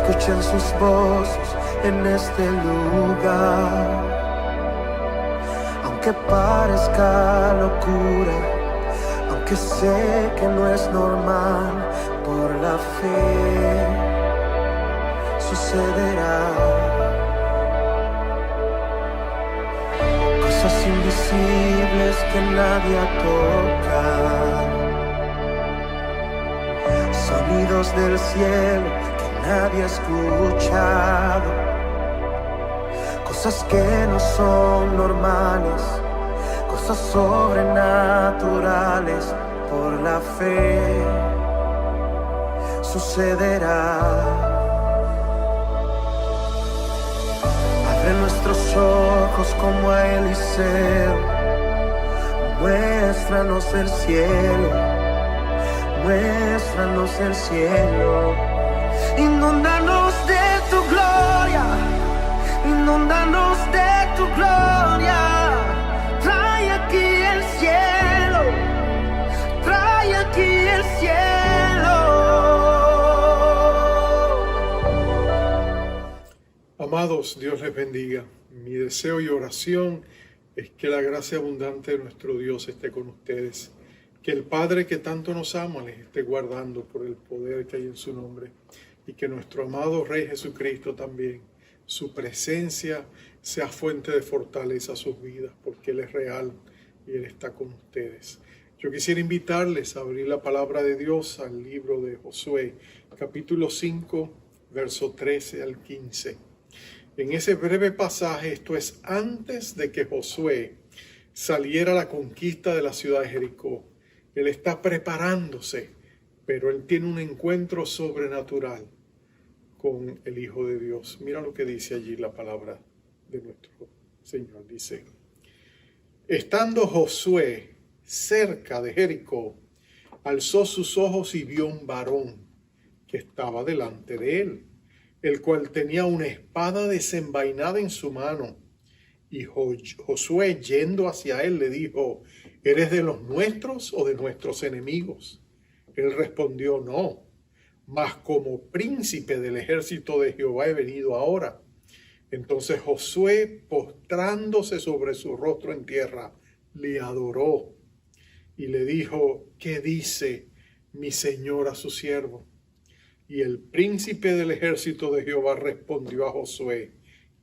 escuchen sus voces en este lugar. Aunque parezca locura, aunque sé que no es normal, por la fe sucederá. Cosas invisibles que nadie ha tocado, sonidos del cielo que nadie ha escuchado, cosas que no son normales, cosas sobrenaturales, por la fe sucederá. Abre nuestros ojos como a Eliseo, muéstranos el cielo, muéstranos el cielo. Inúndanos de tu gloria, inúndanos de tu gloria. Trae aquí el cielo, trae aquí el cielo. Amados, Dios les bendiga. Mi deseo y oración es que la gracia abundante de nuestro Dios esté con ustedes. Que el Padre que tanto nos ama les esté guardando por el poder que hay en su nombre. Y que nuestro amado Rey Jesucristo también, su presencia sea fuente de fortaleza a sus vidas, porque Él es real y Él está con ustedes. Yo quisiera invitarles a abrir la palabra de Dios al libro de Josué, capítulo 5, verso 13 al 15. En ese breve pasaje, esto es antes de que Josué saliera a la conquista de la ciudad de Jericó. Él está preparándose, pero él tiene un encuentro sobrenatural con el Hijo de Dios. Mira lo que dice allí la palabra de nuestro Señor. Dice: estando Josué cerca de Jericó, alzó sus ojos y vio un varón que estaba delante de él, el cual tenía una espada desenvainada en su mano. Y Josué, yendo hacia él, le dijo: ¿eres de los nuestros o de nuestros enemigos? Él respondió: no, mas como príncipe del ejército de Jehová he venido ahora. Entonces Josué, postrándose sobre su rostro en tierra, le adoró y le dijo: ¿qué dice mi señor a su siervo? Y el príncipe del ejército de Jehová respondió a Josué: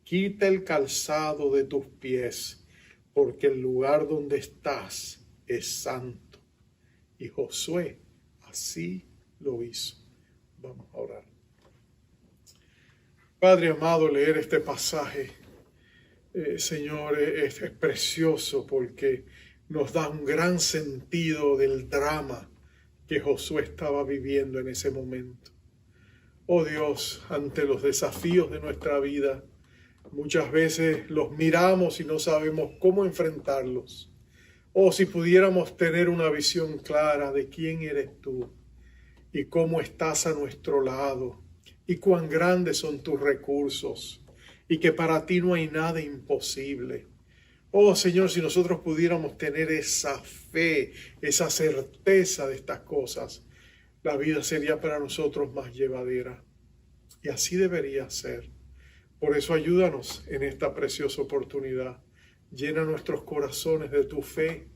quita el calzado de tus pies, porque el lugar donde estás es santo. Y Josué así lo hizo. Vamos a orar. Padre amado, leer este pasaje, Señor, es precioso porque nos da un gran sentido del drama que Josué estaba viviendo en ese momento. Oh Dios, ante los desafíos de nuestra vida, muchas veces los miramos y no sabemos cómo enfrentarlos. Oh, si pudiéramos tener una visión clara de quién eres tú y cómo estás a nuestro lado y cuán grandes son tus recursos y que para ti no hay nada imposible. Oh Señor, si nosotros pudiéramos tener esa fe, esa certeza de estas cosas, la vida sería para nosotros más llevadera. Y así debería ser. Por eso ayúdanos en esta preciosa oportunidad. Llena nuestros corazones de tu fe.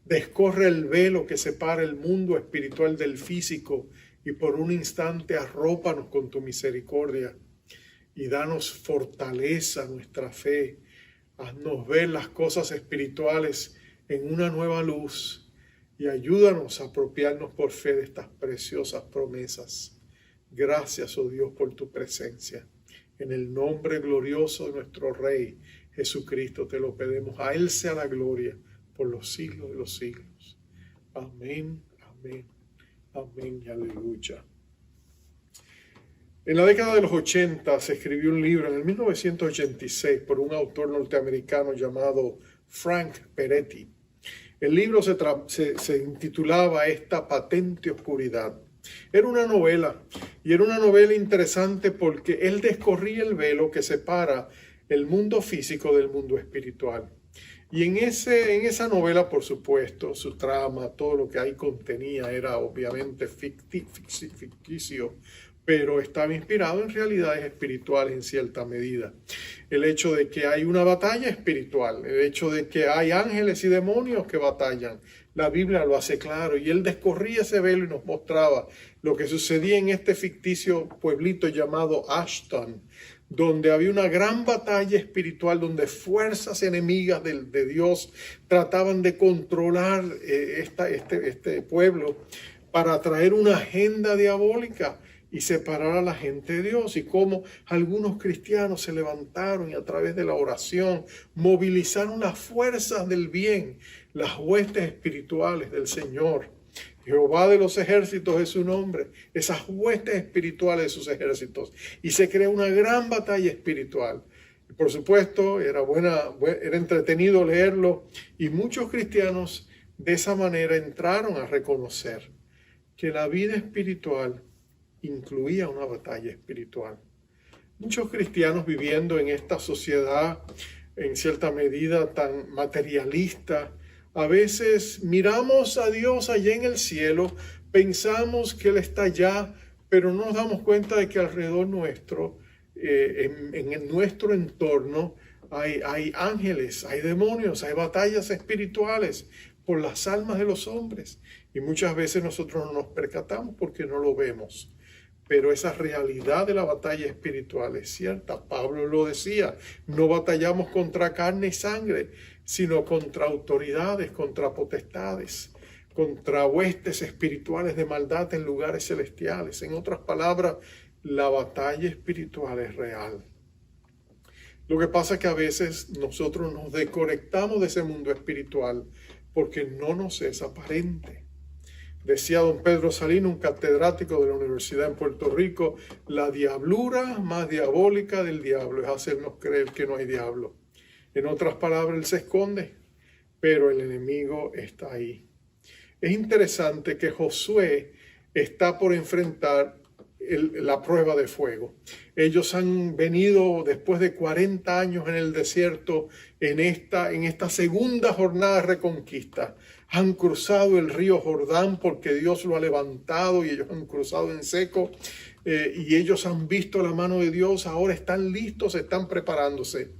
Descorre el velo que separa el mundo espiritual del físico y por un instante arrópanos con tu misericordia. Y danos fortaleza a nuestra fe. Haznos ver las cosas espirituales en una nueva luz. Y ayúdanos a apropiarnos por fe de estas preciosas promesas. Gracias, oh Dios, por tu presencia. En el nombre glorioso de nuestro Rey Jesucristo te lo pedimos. A Él sea la gloria por los siglos de los siglos. Amén, amén, amén y aleluya. En la década de los 80 se escribió un libro, en el 1986, por un autor norteamericano llamado Frank Peretti. El libro se intitulaba Esta patente oscuridad. Era una novela, y era una novela interesante porque él descorría el velo que separa el mundo físico del mundo espiritual. Y en esa novela, por supuesto, su trama, todo lo que ahí contenía era obviamente ficticio, pero estaba inspirado en realidades espirituales en cierta medida. El hecho de que hay una batalla espiritual, el hecho de que hay ángeles y demonios que batallan, la Biblia lo hace claro, y él descorría ese velo y nos mostraba lo que sucedía en este ficticio pueblito llamado Ashton, donde había una gran batalla espiritual, donde fuerzas enemigas de Dios trataban de controlar este pueblo para traer una agenda diabólica y separar a la gente de Dios, y cómo algunos cristianos se levantaron y a través de la oración movilizaron las fuerzas del bien, las huestes espirituales del Señor. Jehová de los ejércitos es su nombre, esas huestes espirituales de sus ejércitos, y se crea una gran batalla espiritual. Y por supuesto, era entretenido leerlo, y muchos cristianos de esa manera entraron a reconocer que la vida espiritual incluía una batalla espiritual. Muchos cristianos viviendo en esta sociedad en cierta medida tan materialista, a veces miramos a Dios allá en el cielo, pensamos que Él está allá, pero no nos damos cuenta de que alrededor nuestro, en nuestro entorno, hay ángeles, hay demonios, hay batallas espirituales por las almas de los hombres. Y muchas veces nosotros no nos percatamos porque no lo vemos. Pero esa realidad de la batalla espiritual es cierta. Pablo lo decía, no batallamos contra carne y sangre, sino contra autoridades, contra potestades, contra huestes espirituales de maldad en lugares celestiales. En otras palabras, la batalla espiritual es real. Lo que pasa es que a veces nosotros nos desconectamos de ese mundo espiritual porque no nos es aparente. Decía don Pedro Salino, un catedrático de la Universidad en Puerto Rico, la diablura más diabólica del diablo es hacernos creer que no hay diablo. En otras palabras, él se esconde, pero el enemigo está ahí. Es interesante que Josué está por enfrentar la prueba de fuego. Ellos han venido después de 40 años en el desierto, en esta segunda jornada de reconquista. Han cruzado el río Jordán porque Dios lo ha levantado y ellos han cruzado en seco, y ellos han visto la mano de Dios. Ahora están listos, están preparándose.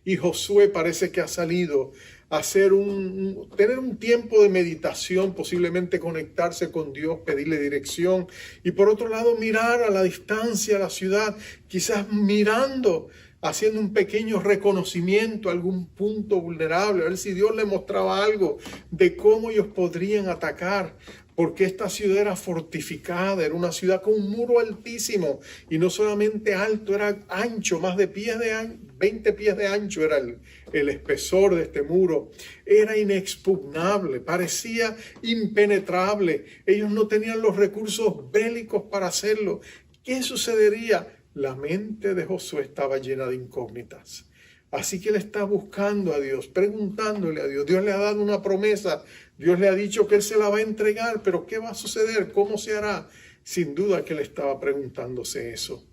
Y Josué parece que ha salido a tener un tiempo de meditación, posiblemente conectarse con Dios, pedirle dirección, y por otro lado mirar a la distancia la ciudad, quizás mirando, haciendo un pequeño reconocimiento a algún punto vulnerable, a ver si Dios le mostraba algo de cómo ellos podrían atacar, porque esta ciudad era fortificada, era una ciudad con un muro altísimo, y no solamente alto, era ancho, más de 20 pies de ancho era el espesor de este muro. Era inexpugnable, parecía impenetrable. Ellos no tenían los recursos bélicos para hacerlo. ¿Qué sucedería? La mente de Josué estaba llena de incógnitas. Así que él está buscando a Dios, preguntándole a Dios. Dios le ha dado una promesa, Dios le ha dicho que él se la va a entregar, pero ¿qué va a suceder? ¿Cómo se hará? Sin duda que él estaba preguntándose eso.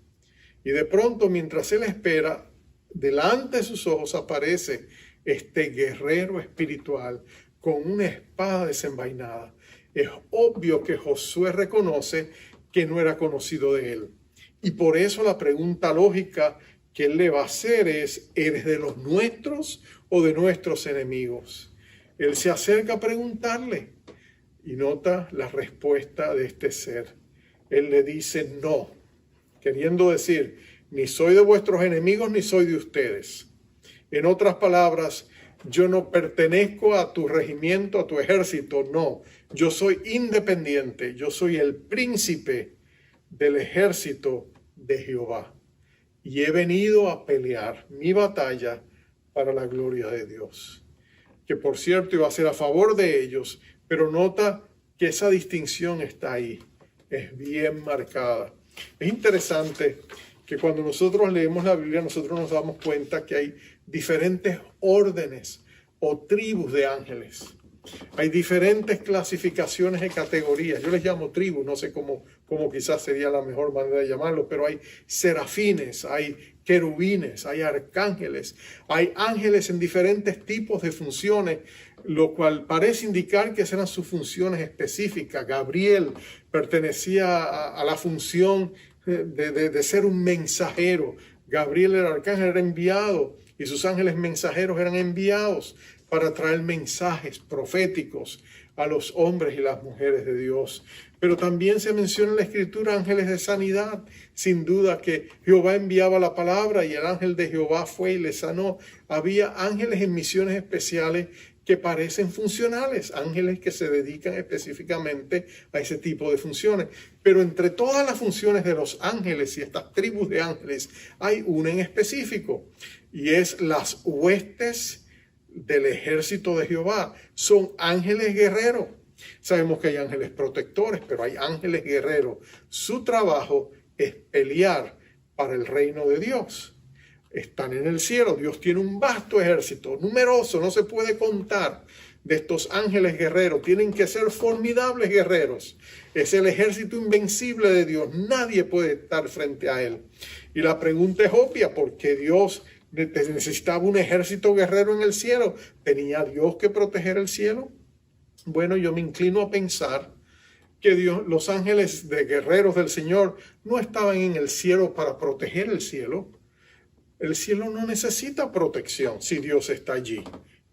Y de pronto, mientras él espera, delante de sus ojos aparece este guerrero espiritual con una espada desenvainada. Es obvio que Josué reconoce que no era conocido de él. Y por eso la pregunta lógica que él le va a hacer es: ¿eres de los nuestros o de nuestros enemigos? Él se acerca a preguntarle y nota la respuesta de este ser. Él le dice no, queriendo decir: ni soy de vuestros enemigos ni soy de ustedes. En otras palabras, yo no pertenezco a tu regimiento, a tu ejército, no. Yo soy independiente, yo soy el príncipe del ejército de Jehová. Y he venido a pelear mi batalla para la gloria de Dios. Que por cierto iba a ser a favor de ellos, pero nota que esa distinción está ahí. Es bien marcada. Es interesante que cuando nosotros leemos la Biblia, nosotros nos damos cuenta que hay diferentes órdenes o tribus de ángeles. Hay diferentes clasificaciones de categorías. Yo les llamo tribus, no sé cómo quizás sería la mejor manera de llamarlo, pero hay serafines, hay querubines, hay arcángeles, hay ángeles en diferentes tipos de funciones, lo cual parece indicar que esas eran sus funciones específicas. Gabriel pertenecía a la función de ser un mensajero. Gabriel, el arcángel, era enviado y sus ángeles mensajeros eran enviados para traer mensajes proféticos a los hombres y las mujeres de Dios. Pero también se menciona en la Escritura ángeles de sanidad. Sin duda que Jehová enviaba la palabra y el ángel de Jehová fue y le sanó. Había ángeles en misiones especiales que parecen funcionales, ángeles que se dedican específicamente a ese tipo de funciones. Pero entre todas las funciones de los ángeles y estas tribus de ángeles, hay una en específico, y es las huestes del ejército de Jehová. Son ángeles guerreros. Sabemos que hay ángeles protectores, pero hay ángeles guerreros. Su trabajo es pelear para el reino de Dios. Están en el cielo. Dios tiene un vasto ejército, numeroso, no se puede contar, de estos ángeles guerreros. Tienen que ser formidables guerreros. Es el ejército invencible de Dios. Nadie puede estar frente a él. Y la pregunta es obvia: ¿por qué Dios necesitaba un ejército guerrero en el cielo? ¿Tenía Dios que proteger el cielo? Bueno, yo me inclino a pensar que los ángeles de guerreros del Señor no estaban en el cielo para proteger el cielo. El cielo no necesita protección si Dios está allí.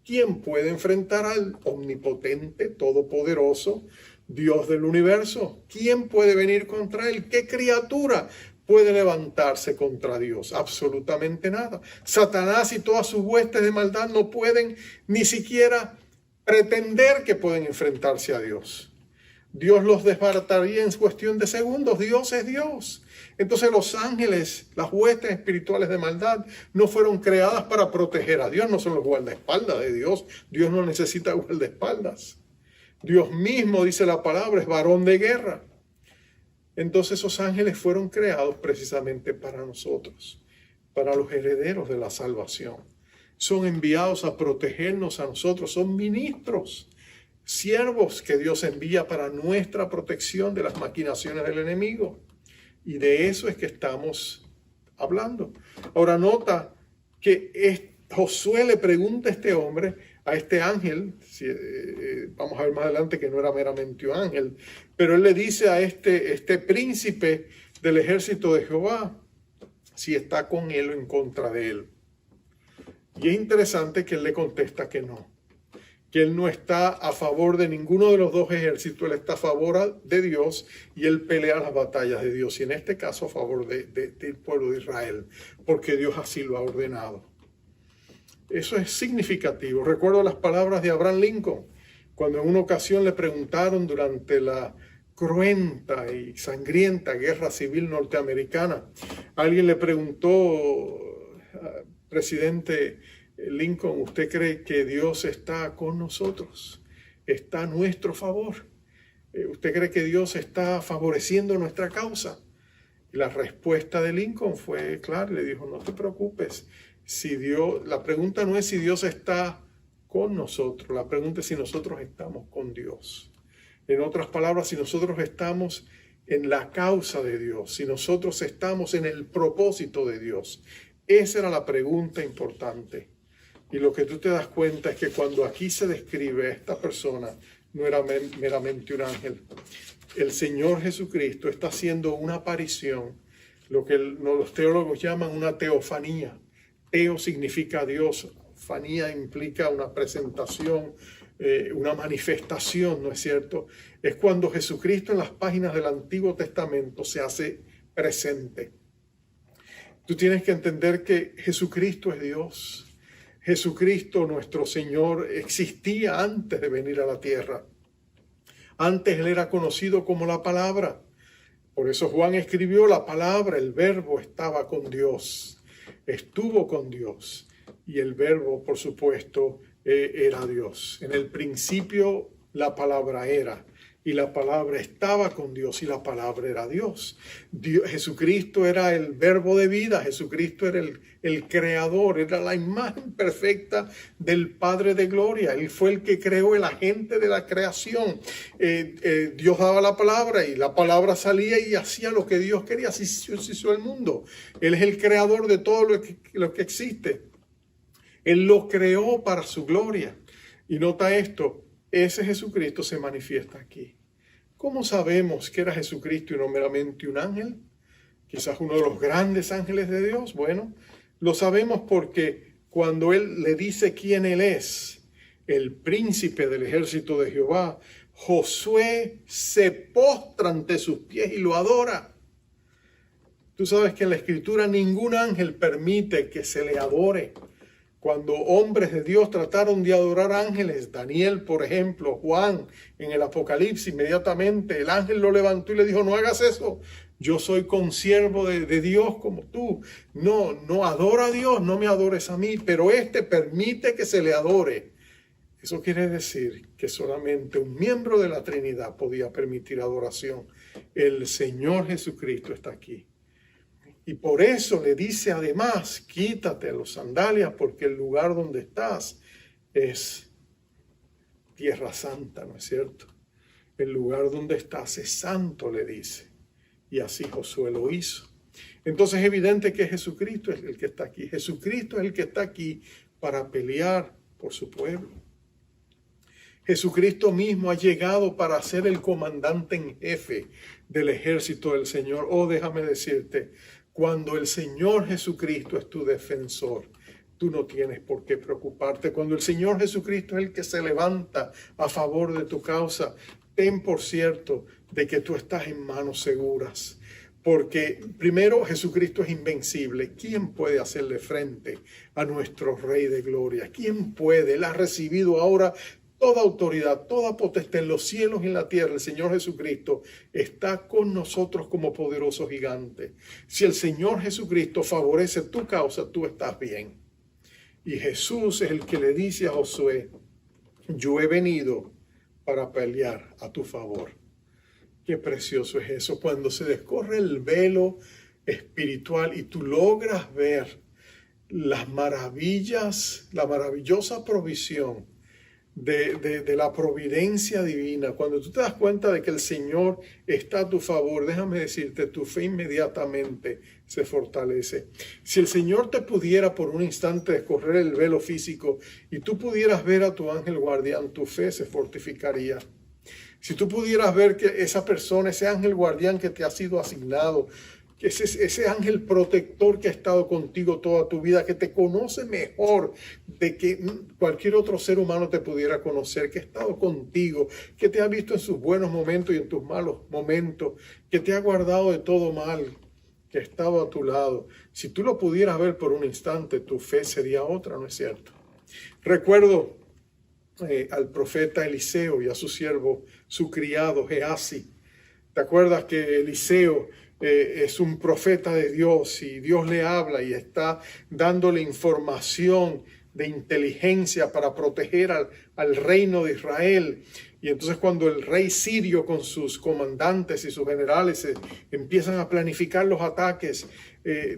¿Quién puede enfrentar al omnipotente, todopoderoso, Dios del universo? ¿Quién puede venir contra él? ¿Qué criatura puede levantarse contra Dios? Absolutamente nada. Satanás y todas sus huestes de maldad no pueden ni siquiera pretender que pueden enfrentarse a Dios. Dios los desbarataría en cuestión de segundos. Dios es Dios. Entonces los ángeles, las huestes espirituales de maldad, no fueron creadas para proteger a Dios. No son los guardaespaldas de Dios. Dios no necesita guardaespaldas. Dios mismo, dice la palabra, es varón de guerra. Entonces esos ángeles fueron creados precisamente para nosotros, para los herederos de la salvación. Son enviados a protegernos a nosotros, son ministros, siervos que Dios envía para nuestra protección de las maquinaciones del enemigo. Y de eso es que estamos hablando. Ahora nota que Josué le pregunta a este hombre, a este ángel, vamos a ver más adelante que no era meramente un ángel, pero él le dice a este príncipe del ejército de Jehová si está con él o en contra de él. Y es interesante que él le contesta que no, que él no está a favor de ninguno de los dos ejércitos. Él está a favor de Dios y él pelea las batallas de Dios, y en este caso a favor del pueblo de Israel, porque Dios así lo ha ordenado. Eso es significativo. Recuerdo las palabras de Abraham Lincoln, cuando en una ocasión le preguntaron durante la cruenta y sangrienta guerra civil norteamericana, alguien le preguntó: presidente Lincoln, ¿usted cree que Dios está con nosotros? ¿Está a nuestro favor? ¿Usted cree que Dios está favoreciendo nuestra causa? Y la respuesta de Lincoln fue clara, le dijo: no te preocupes. La pregunta no es si Dios está con nosotros, la pregunta es si nosotros estamos con Dios. En otras palabras, si nosotros estamos en la causa de Dios, si nosotros estamos en el propósito de Dios. Esa era la pregunta importante. Y lo que tú te das cuenta es que cuando aquí se describe a esta persona, no era meramente un ángel. El Señor Jesucristo está haciendo una aparición, lo que los teólogos llaman una teofanía. Teo significa Dios, fanía implica una presentación, una manifestación, ¿no es cierto? Es cuando Jesucristo en las páginas del Antiguo Testamento se hace presente. Tú tienes que entender que Jesucristo es Dios. Jesucristo, nuestro Señor, existía antes de venir a la tierra. Antes Él era conocido como la Palabra. Por eso Juan escribió: la Palabra, el Verbo, estaba con Dios. Estuvo con Dios. Y el Verbo, por supuesto, era Dios. En el principio la Palabra era. y la palabra estaba con Dios y la palabra era Dios. Jesucristo era el verbo de vida, Jesucristo era el creador, era la imagen perfecta del Padre de gloria. Él fue el que creó, el agente de la creación. Dios daba la palabra y la palabra salía y hacía lo que Dios quería. Así se hizo el mundo. Él es el creador de todo lo que existe. Él lo creó para su gloria. Y nota esto, ese Jesucristo se manifiesta aquí. ¿Cómo sabemos que era Jesucristo y no meramente un ángel? Quizás uno de los grandes ángeles de Dios. Bueno, lo sabemos porque cuando Él le dice quién Él es, el príncipe del ejército de Jehová, Josué se postra ante sus pies y lo adora. Tú sabes que en la Escritura ningún ángel permite que se le adore. Cuando hombres de Dios trataron de adorar ángeles, Daniel, por ejemplo, Juan, en el Apocalipsis, inmediatamente el ángel lo levantó y le dijo, no hagas eso, yo soy consiervo de Dios como tú. No adora a Dios, no me adores a mí, pero permite que se le adore. Eso quiere decir que solamente un miembro de la Trinidad podía permitir adoración. El Señor Jesucristo está aquí. Y por eso le dice además, quítate los sandalias porque el lugar donde estás es tierra santa, ¿no es cierto? El lugar donde estás es santo, le dice. Y así Josué lo hizo. Entonces es evidente que Jesucristo es el que está aquí. Jesucristo es el que está aquí para pelear por su pueblo. Jesucristo mismo ha llegado para ser el comandante en jefe del ejército del Señor. Oh, déjame decirte, cuando el Señor Jesucristo es tu defensor, tú no tienes por qué preocuparte. Cuando el Señor Jesucristo es el que se levanta a favor de tu causa, ten por cierto de que tú estás en manos seguras. Porque primero Jesucristo es invencible. ¿Quién puede hacerle frente a nuestro Rey de Gloria? ¿Quién puede? Él ha recibido ahora toda autoridad, toda potestad en los cielos y en la tierra. El Señor Jesucristo está con nosotros como poderoso gigante. Si el Señor Jesucristo favorece tu causa, tú estás bien. Y Jesús es el que le dice a Josué, yo he venido para pelear a tu favor. Qué precioso es eso, cuando se descorre el velo espiritual y tú logras ver las maravillas, la maravillosa provisión de la providencia divina. Cuando tú te das cuenta de que el Señor está a tu favor, déjame decirte, tu fe inmediatamente se fortalece. Si el Señor te pudiera por un instante descorrer el velo físico y tú pudieras ver a tu ángel guardián, tu fe se fortificaría. Si tú pudieras ver que esa persona, ese ángel guardián que te ha sido asignado, que ese ángel protector que ha estado contigo toda tu vida, que te conoce mejor de que cualquier otro ser humano te pudiera conocer, que ha estado contigo, que te ha visto en sus buenos momentos y en tus malos momentos, que te ha guardado de todo mal, que ha estado a tu lado. Si tú lo pudieras ver por un instante, tu fe sería otra, ¿no es cierto? Recuerdo al profeta Eliseo y a su siervo, su criado Gehazi. ¿Te acuerdas que Eliseo es un profeta de Dios y Dios le habla y está dándole información de inteligencia para proteger al reino de Israel? Y entonces cuando el rey sirio con sus comandantes y sus generales empiezan a planificar los ataques,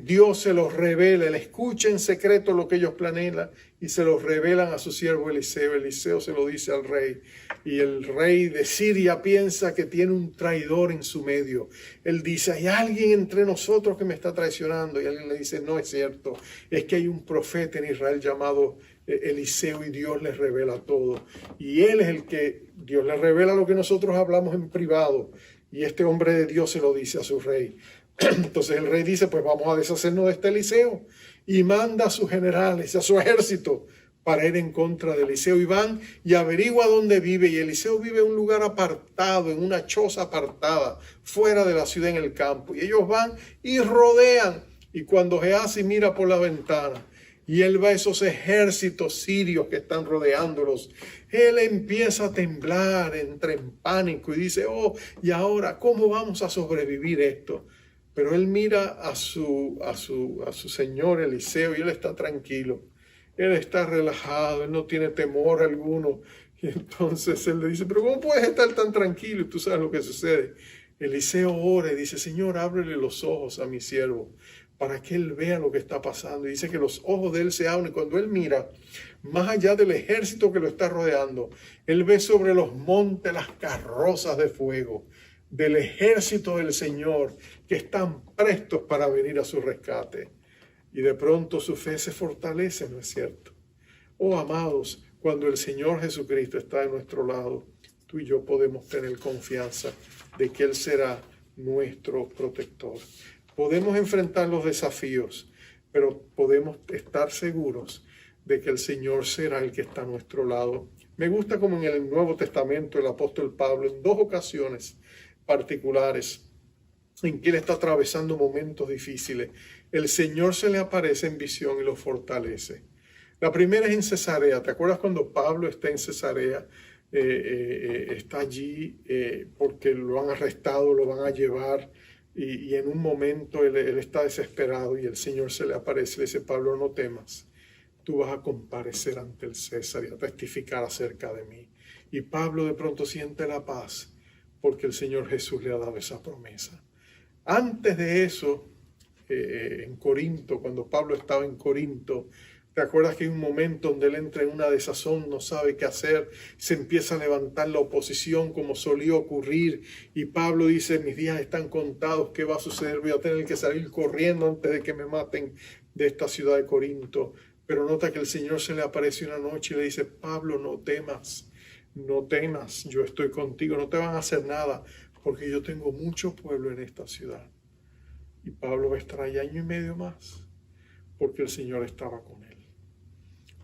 Dios se los revela, él escucha en secreto lo que ellos planean y se los revelan a su siervo Eliseo. Eliseo se lo dice al rey y el rey de Siria piensa que tiene un traidor en su medio. Él dice, hay alguien entre nosotros que me está traicionando, y alguien le dice, no es cierto, es que hay un profeta en Israel llamado Eliseo y Dios les revela todo. Y él es el que Dios les revela lo que nosotros hablamos en privado. Y este hombre de Dios se lo dice a su rey. Entonces el rey dice, pues vamos a deshacernos de este Eliseo. Y manda a sus generales, a su ejército, para ir en contra de Eliseo. Y van y averigua dónde vive. Y Eliseo vive en un lugar apartado, en una choza apartada, fuera de la ciudad en el campo. Y ellos van y rodean. Y cuando Gehazi mira por la ventana, y él va a esos ejércitos sirios que están rodeándolos, él empieza a temblar, entra en pánico y dice, oh, ¿y ahora cómo vamos a sobrevivir esto? Pero él mira a su señor Eliseo y él está tranquilo, él está relajado, él no tiene temor alguno. Y entonces él le dice, pero ¿cómo puedes estar tan tranquilo? Y tú sabes lo que sucede. Eliseo ora y dice, Señor, ábrele los ojos a mi siervo para que él vea lo que está pasando. Y dice que los ojos de él se abren. Y cuando él mira, más allá del ejército que lo está rodeando, él ve sobre los montes las carrozas de fuego del ejército del Señor que están prestos para venir a su rescate. Y de pronto su fe se fortalece, ¿no es cierto? Oh, amados, cuando el Señor Jesucristo está de nuestro lado, tú y yo podemos tener confianza de que Él será nuestro protector. Podemos enfrentar los desafíos, pero podemos estar seguros de que el Señor será el que está a nuestro lado. Me gusta como en el Nuevo Testamento el apóstol Pablo en 2 ocasiones particulares en que él está atravesando momentos difíciles, el Señor se le aparece en visión y lo fortalece. La primera es en Cesarea. ¿Te acuerdas cuando Pablo está en Cesarea? Está allí porque lo han arrestado, lo van a llevar y en un momento él está desesperado y el Señor se le aparece y le dice, Pablo, no temas, tú vas a comparecer ante el César y a testificar acerca de mí. Y Pablo de pronto siente la paz porque el Señor Jesús le ha dado esa promesa. Antes de eso, en Corinto, cuando Pablo estaba en Corinto, ¿te acuerdas que hay un momento donde él entra en una desazón, no sabe qué hacer, se empieza a levantar la oposición como solía ocurrir y Pablo dice, mis días están contados, ¿qué va a suceder? Voy a tener que salir corriendo antes de que me maten de esta ciudad de Corinto. Pero nota que el Señor se le aparece una noche y le dice, Pablo, no temas, yo estoy contigo, no te van a hacer nada, porque yo tengo mucho pueblo en esta ciudad. Y Pablo va a estar ahí 1 año y medio más, porque el Señor estaba con él.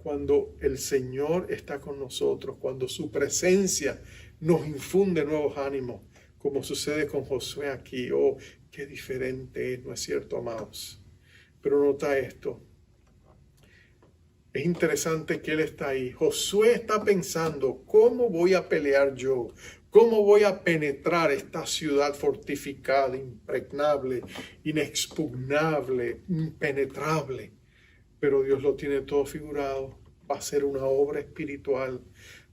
Cuando el Señor está con nosotros, cuando su presencia nos infunde nuevos ánimos, como sucede con Josué aquí, oh, qué diferente es, ¿no es cierto, amados? Pero nota esto, es interesante que él está ahí. Josué está pensando, ¿cómo voy a pelear yo? ¿Cómo voy a penetrar esta ciudad fortificada, impregnable, inexpugnable, impenetrable? Pero Dios lo tiene todo figurado. Va a ser una obra espiritual.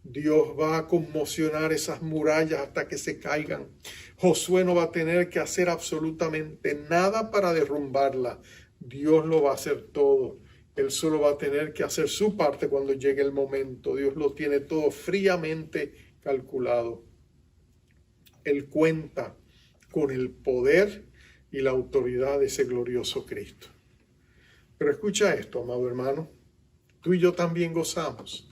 Dios va a conmocionar esas murallas hasta que se caigan. Josué no va a tener que hacer absolutamente nada para derrumbarla. Dios lo va a hacer todo. Él solo va a tener que hacer su parte cuando llegue el momento. Dios lo tiene todo fríamente calculado. Él cuenta con el poder y la autoridad de ese glorioso Cristo. Pero escucha esto, amado hermano. Tú y yo también gozamos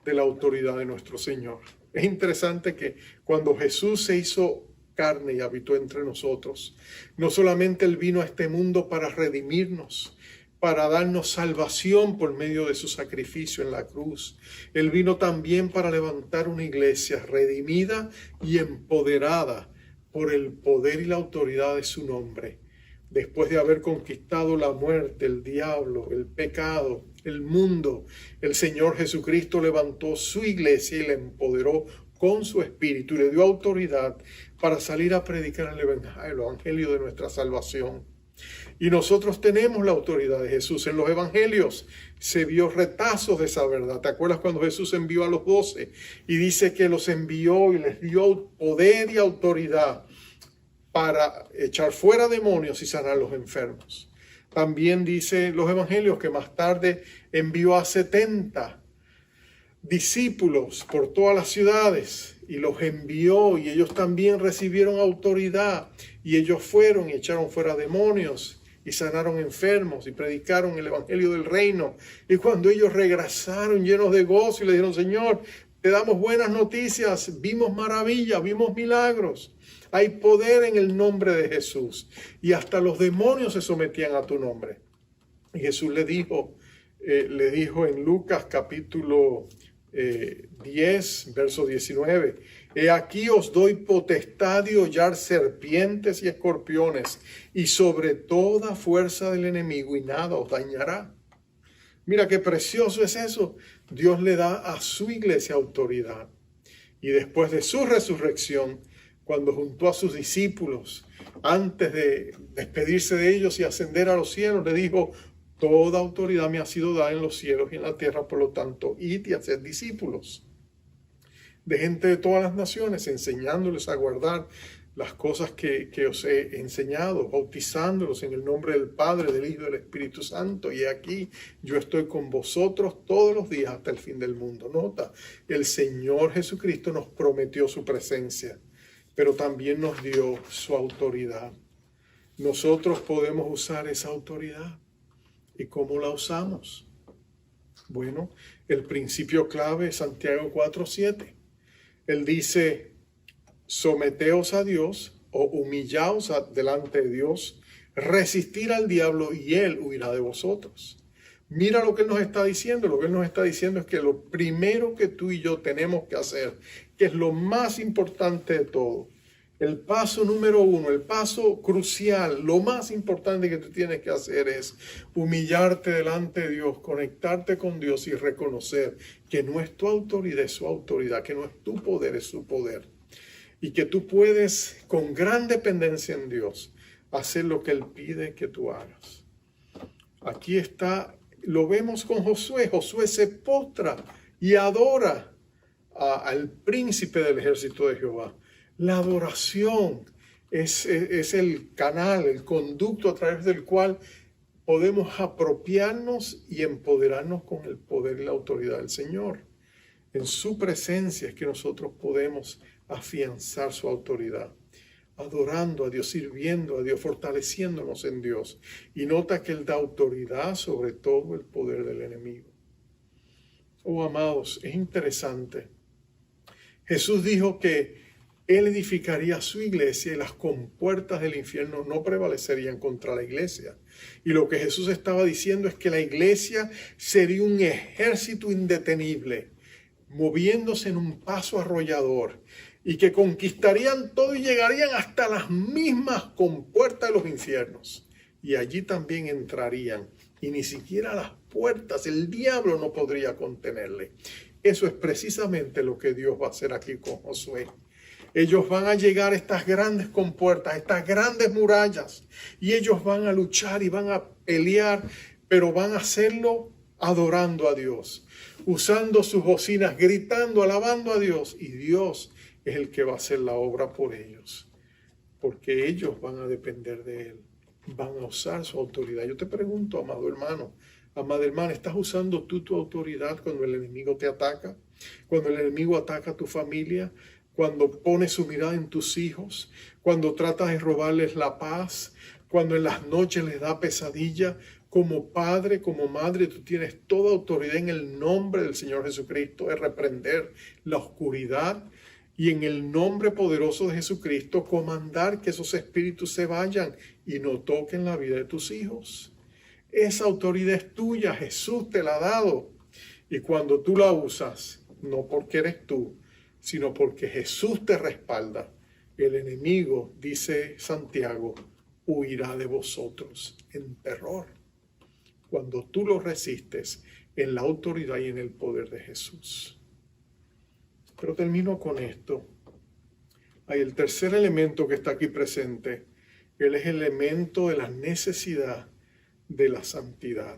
de la autoridad de nuestro Señor. Es interesante que cuando Jesús se hizo carne y habitó entre nosotros, no solamente Él vino a este mundo para redimirnos, para darnos salvación por medio de su sacrificio en la cruz. Él vino también para levantar una iglesia redimida y empoderada por el poder y la autoridad de su nombre. Después de haber conquistado la muerte, el diablo, el pecado, el mundo, el Señor Jesucristo levantó su iglesia y la empoderó con su espíritu y le dio autoridad para salir a predicar el evangelio de nuestra salvación. Y nosotros tenemos la autoridad de Jesús. En los evangelios se vio retazos de esa verdad. ¿Te acuerdas cuando Jesús envió a los 12? Y dice que los envió y les dio poder y autoridad para echar fuera demonios y sanar a los enfermos. También dice los evangelios que más tarde envió a 70 discípulos por todas las ciudades y los envió y ellos también recibieron autoridad y ellos fueron y echaron fuera demonios y sanaron enfermos y predicaron el evangelio del reino. Y cuando ellos regresaron llenos de gozo y le dijeron, Señor, te damos buenas noticias, vimos maravillas, vimos milagros. Hay poder en el nombre de Jesús y hasta los demonios se sometían a tu nombre. Y Jesús le dijo en Lucas capítulo 10, verso 19, he aquí os doy potestad de hollar serpientes y escorpiones y sobre toda fuerza del enemigo y nada os dañará. Mira qué precioso es eso. Dios le da a su iglesia autoridad. Y después de su resurrección, cuando juntó a sus discípulos, antes de despedirse de ellos y ascender a los cielos, le dijo, toda autoridad me ha sido dada en los cielos y en la tierra, por lo tanto, id y haced discípulos. de gente de todas las naciones, enseñándoles a guardar las cosas que os he enseñado, bautizándolos en el nombre del Padre, del Hijo y del Espíritu Santo. Y aquí yo estoy con vosotros todos los días hasta el fin del mundo. Nota, el Señor Jesucristo nos prometió su presencia, pero también nos dio su autoridad. Nosotros podemos usar esa autoridad. ¿Y cómo la usamos? Bueno, el principio clave es Santiago 4:7. Él dice: someteos a Dios o humillaos delante de Dios, resistir al diablo y él huirá de vosotros. Mira lo que él nos está diciendo. Lo que él nos está diciendo es que lo primero que tú y yo tenemos que hacer, que es lo más importante de todo, el paso número 1, el paso crucial, lo más importante que tú tienes que hacer es humillarte delante de Dios, conectarte con Dios y reconocer que no es tu autoridad, es su autoridad, que no es tu poder, es su poder. Y que tú puedes, con gran dependencia en Dios, hacer lo que Él pide que tú hagas. Aquí está, lo vemos con Josué. Josué se postra y adora al príncipe del ejército de Jehová. La adoración es el canal, el conducto a través del cual podemos apropiarnos y empoderarnos con el poder y la autoridad del Señor. En su presencia es que nosotros podemos afianzar su autoridad, adorando a Dios, sirviendo a Dios, fortaleciéndonos en Dios. Y nota que Él da autoridad sobre todo el poder del enemigo. Oh, amados, es interesante. Jesús dijo que Él edificaría su iglesia y las compuertas del infierno no prevalecerían contra la iglesia. Y lo que Jesús estaba diciendo es que la iglesia sería un ejército indetenible, moviéndose en un paso arrollador, y que conquistarían todo y llegarían hasta las mismas compuertas de los infiernos. Y allí también entrarían, y ni siquiera las puertas, el diablo no podría contenerle. Eso es precisamente lo que Dios va a hacer aquí con Josué. Ellos van a llegar a estas grandes compuertas, estas grandes murallas, y ellos van a luchar y van a pelear, pero van a hacerlo adorando a Dios, usando sus bocinas, gritando, alabando a Dios, y Dios es el que va a hacer la obra por ellos, porque ellos van a depender de Él, van a usar su autoridad. Yo te pregunto, amado hermano, amada hermana, ¿estás usando tú tu autoridad cuando el enemigo te ataca? Cuando el enemigo ataca a tu familia, cuando pone su mirada en tus hijos, cuando tratas de robarles la paz, cuando en las noches les da pesadilla. Como padre, como madre, tú tienes toda autoridad en el nombre del Señor Jesucristo de reprender la oscuridad y en el nombre poderoso de Jesucristo comandar que esos espíritus se vayan y no toquen la vida de tus hijos. Esa autoridad es tuya, Jesús te la ha dado. Y cuando tú la usas, no porque eres tú, sino porque Jesús te respalda, el enemigo, dice Santiago, huirá de vosotros en terror. Cuando tú lo resistes en la autoridad y en el poder de Jesús. Pero termino con esto. Hay el tercer elemento que está aquí presente. Él es el elemento de la necesidad de la santidad.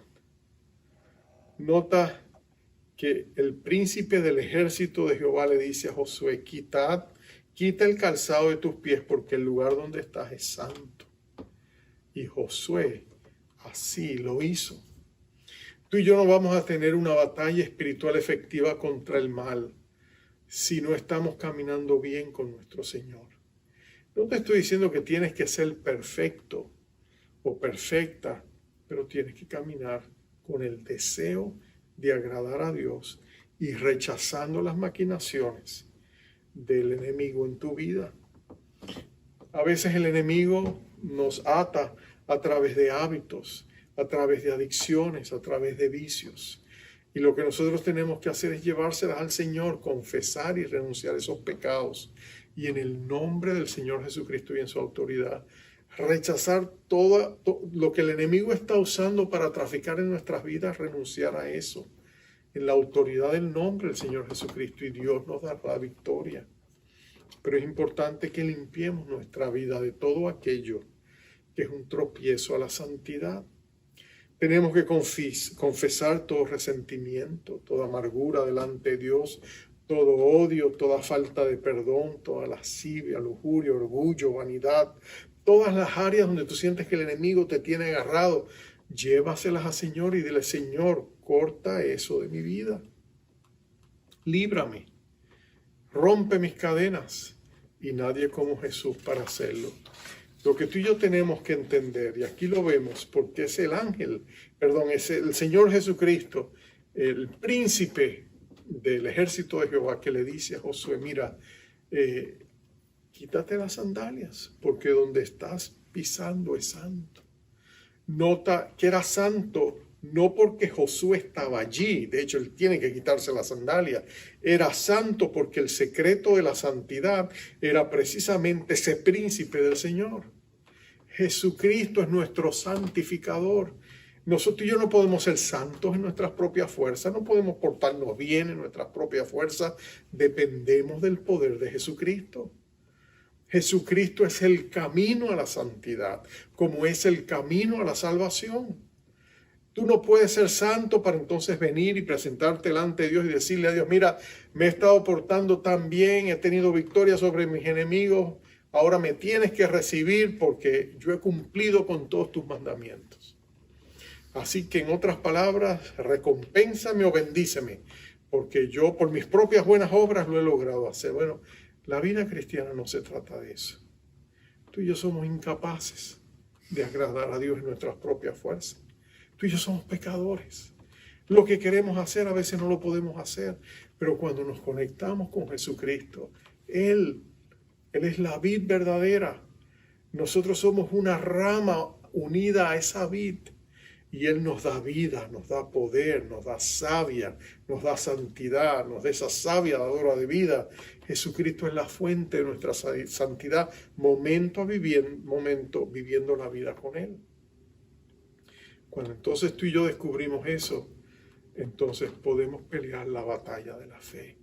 Nota que el príncipe del ejército de Jehová le dice a Josué: quita el calzado de tus pies porque el lugar donde estás es santo. Y Josué así lo hizo. Tú y yo no vamos a tener una batalla espiritual efectiva contra el mal si no estamos caminando bien con nuestro Señor. No te estoy diciendo que tienes que ser perfecto o perfecta, pero tienes que caminar con el deseo de agradar a Dios y rechazando las maquinaciones del enemigo en tu vida. A veces el enemigo nos ata a través de hábitos, a través de adicciones, a través de vicios. Y lo que nosotros tenemos que hacer es llevárselas al Señor, confesar y renunciar a esos pecados. Y en el nombre del Señor Jesucristo y en su autoridad, rechazar todo lo que el enemigo está usando para traficar en nuestras vidas, renunciar a eso. En la autoridad del nombre del Señor Jesucristo, y Dios nos dará la victoria. Pero es importante que limpiemos nuestra vida de todo aquello que es un tropiezo a la santidad. Tenemos que confesar todo resentimiento, toda amargura delante de Dios, todo odio, toda falta de perdón, toda lascivia, lujuria, orgullo, vanidad, todas las áreas donde tú sientes que el enemigo te tiene agarrado, llévaselas al Señor y dile: Señor, corta eso de mi vida. Líbrame, rompe mis cadenas, y nadie como Jesús para hacerlo. Lo que tú y yo tenemos que entender, y aquí lo vemos, porque es el es el Señor Jesucristo, el príncipe del ejército de Jehová, que le dice a Josué: mira, quítate las sandalias, porque donde estás pisando es santo. Nota que era santo no porque Josué estaba allí, de hecho él tiene que quitarse las sandalias. Era santo porque el secreto de la santidad era precisamente ese príncipe del Señor. Jesucristo es nuestro santificador. Nosotros y yo no podemos ser santos en nuestras propias fuerzas, no podemos portarnos bien en nuestras propias fuerzas, dependemos del poder de Jesucristo. Jesucristo es el camino a la santidad, como es el camino a la salvación. Tú no puedes ser santo para entonces venir y presentarte delante de Dios y decirle a Dios: mira, me he estado portando tan bien, he tenido victoria sobre mis enemigos, ahora me tienes que recibir porque yo he cumplido con todos tus mandamientos. Así que, en otras palabras, recompénsame o bendíceme, porque yo por mis propias buenas obras lo he logrado hacer. Bueno, la vida cristiana no se trata de eso. Tú y yo somos incapaces de agradar a Dios en nuestras propias fuerzas. Tú y yo somos pecadores. Lo que queremos hacer a veces no lo podemos hacer, pero cuando nos conectamos con Jesucristo, Él es la vid verdadera. Nosotros somos una rama unida a esa vid. Y Él nos da vida, nos da poder, nos da savia, nos da santidad, nos da esa savia dadora de vida. Jesucristo es la fuente de nuestra santidad, momento viviendo la vida con Él. Cuando entonces tú y yo descubrimos eso, entonces podemos pelear la batalla de la fe.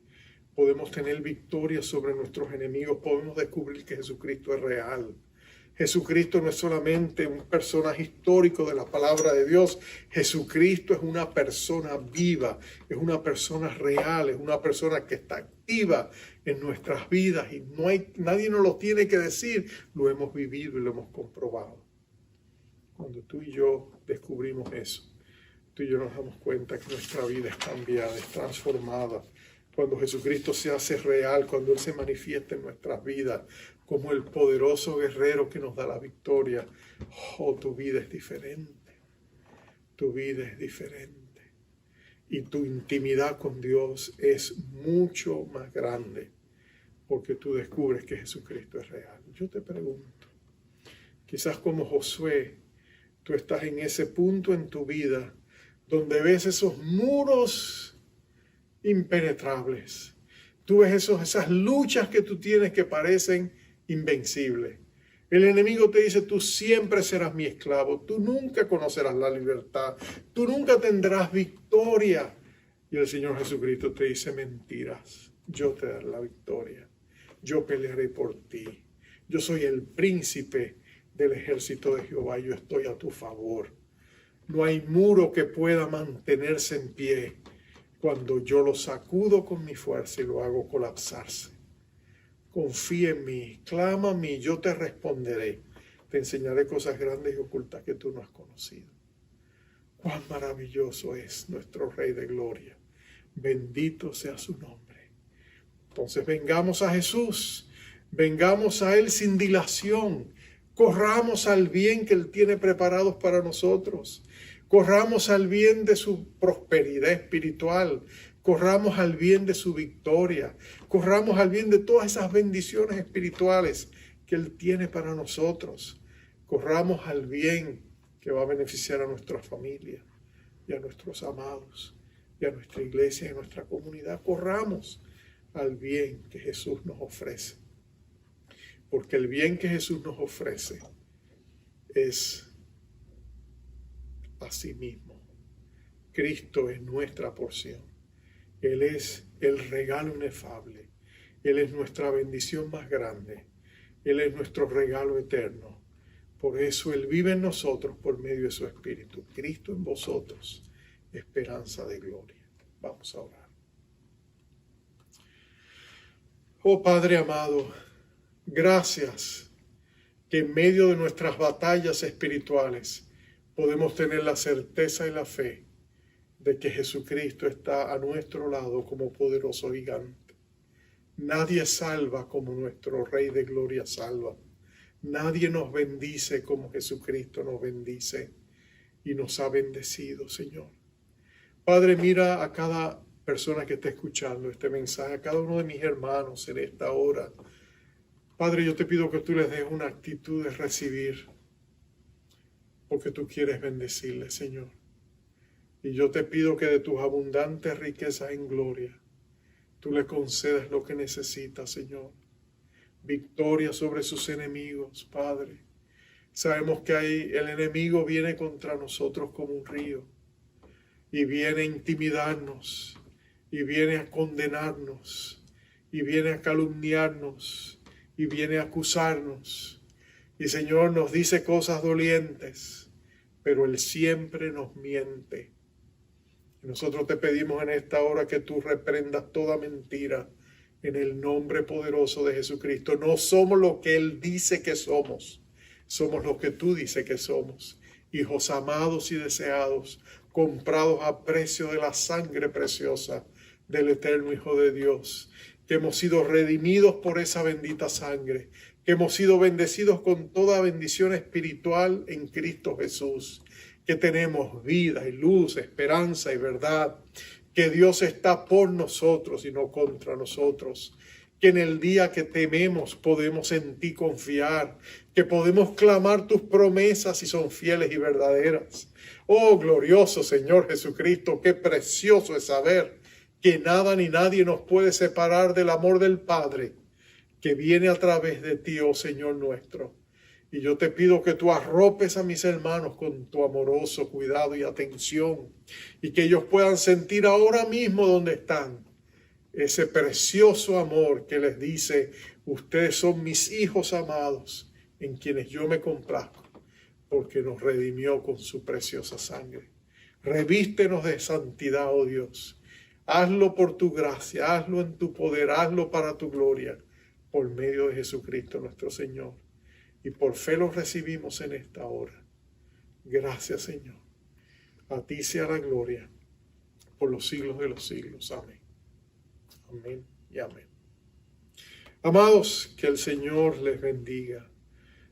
Podemos tener victoria sobre nuestros enemigos, podemos descubrir que Jesucristo es real. Jesucristo no es solamente un personaje histórico de la palabra de Dios. Jesucristo es una persona viva, es una persona real, es una persona que está activa en nuestras vidas y nadie nos lo tiene que decir, lo hemos vivido y lo hemos comprobado. Cuando tú y yo descubrimos eso, tú y yo nos damos cuenta que nuestra vida es cambiada, es transformada. Cuando Jesucristo se hace real, cuando Él se manifiesta en nuestras vidas como el poderoso guerrero que nos da la victoria, tu vida es diferente. Tu vida es diferente. Y tu intimidad con Dios es mucho más grande porque tú descubres que Jesucristo es real. Yo te pregunto, quizás como Josué, tú estás en ese punto en tu vida donde ves esos muros impenetrables. Tú ves esas luchas que tú tienes que parecen invencibles. El enemigo te dice: tú siempre serás mi esclavo, tú nunca conocerás la libertad, tú nunca tendrás victoria. Y el Señor Jesucristo te dice: mentiras, yo te daré la victoria, yo pelearé por ti. Yo soy el príncipe del ejército de Jehová, yo estoy a tu favor. No hay muro que pueda mantenerse en pie cuando yo lo sacudo con mi fuerza y lo hago colapsarse. Confía en mí, clama a mí, yo te responderé. Te enseñaré cosas grandes y ocultas que tú no has conocido. Cuán maravilloso es nuestro Rey de Gloria. Bendito sea su nombre. Entonces vengamos a Jesús, vengamos a Él sin dilación. Corramos al bien que Él tiene preparados para nosotros. Corramos al bien de su prosperidad espiritual. Corramos al bien de su victoria. Corramos al bien de todas esas bendiciones espirituales que Él tiene para nosotros. Corramos al bien que va a beneficiar a nuestra familia y a nuestros amados y a nuestra iglesia y a nuestra comunidad. Corramos al bien que Jesús nos ofrece. Porque el bien que Jesús nos ofrece es a sí mismo. Cristo es nuestra porción. Él es el regalo inefable. Él es nuestra bendición más grande. Él es nuestro regalo eterno. Por eso Él vive en nosotros por medio de su Espíritu. Cristo en vosotros, esperanza de gloria. Vamos a orar. Oh Padre amado, gracias que en medio de nuestras batallas espirituales podemos tener la certeza y la fe de que Jesucristo está a nuestro lado como poderoso gigante. Nadie salva como nuestro Rey de Gloria salva. Nadie nos bendice como Jesucristo nos bendice y nos ha bendecido, Señor. Padre, mira a cada persona que está escuchando este mensaje, a cada uno de mis hermanos en esta hora. Padre, yo te pido que tú les des una actitud de recibir, porque tú quieres bendecirles, Señor. Y yo te pido que de tus abundantes riquezas en gloria, tú le concedas lo que necesita, Señor. Victoria sobre sus enemigos, Padre. Sabemos que el enemigo viene contra nosotros como un río y viene a intimidarnos y viene a condenarnos y viene a calumniarnos y viene a acusarnos. Y Señor nos dice cosas dolientes, pero Él siempre nos miente. Y nosotros te pedimos en esta hora que tú reprendas toda mentira en el nombre poderoso de Jesucristo. No somos lo que Él dice que somos, somos lo que tú dices que somos. Hijos amados y deseados, comprados a precio de la sangre preciosa del eterno Hijo de Dios, que hemos sido redimidos por esa bendita sangre, que hemos sido bendecidos con toda bendición espiritual en Cristo Jesús, que tenemos vida y luz, esperanza y verdad, que Dios está por nosotros y no contra nosotros, que en el día que tememos podemos en ti confiar, que podemos clamar tus promesas y son fieles y verdaderas. Oh, glorioso Señor Jesucristo, qué precioso es saber que nada ni nadie nos puede separar del amor del Padre que viene a través de ti, oh Señor nuestro. Y yo te pido que tú arropes a mis hermanos con tu amoroso cuidado y atención, y que ellos puedan sentir ahora mismo donde están ese precioso amor que les dice: ustedes son mis hijos amados, en quienes yo me complazco, porque nos redimió con su preciosa sangre. Revístenos de santidad, oh Dios. Hazlo por tu gracia, hazlo en tu poder, hazlo para tu gloria, por medio de Jesucristo nuestro Señor. Y por fe los recibimos en esta hora. Gracias, Señor. A ti sea la gloria por los siglos de los siglos. Amén. Amén y amén. Amados, que el Señor les bendiga,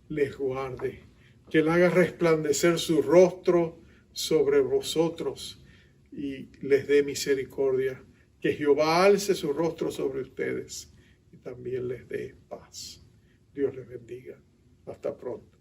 les guarde, que Él haga resplandecer su rostro sobre vosotros y les dé misericordia. Que Jehová alce su rostro sobre ustedes y también les dé paz. Dios les bendiga. Hasta pronto.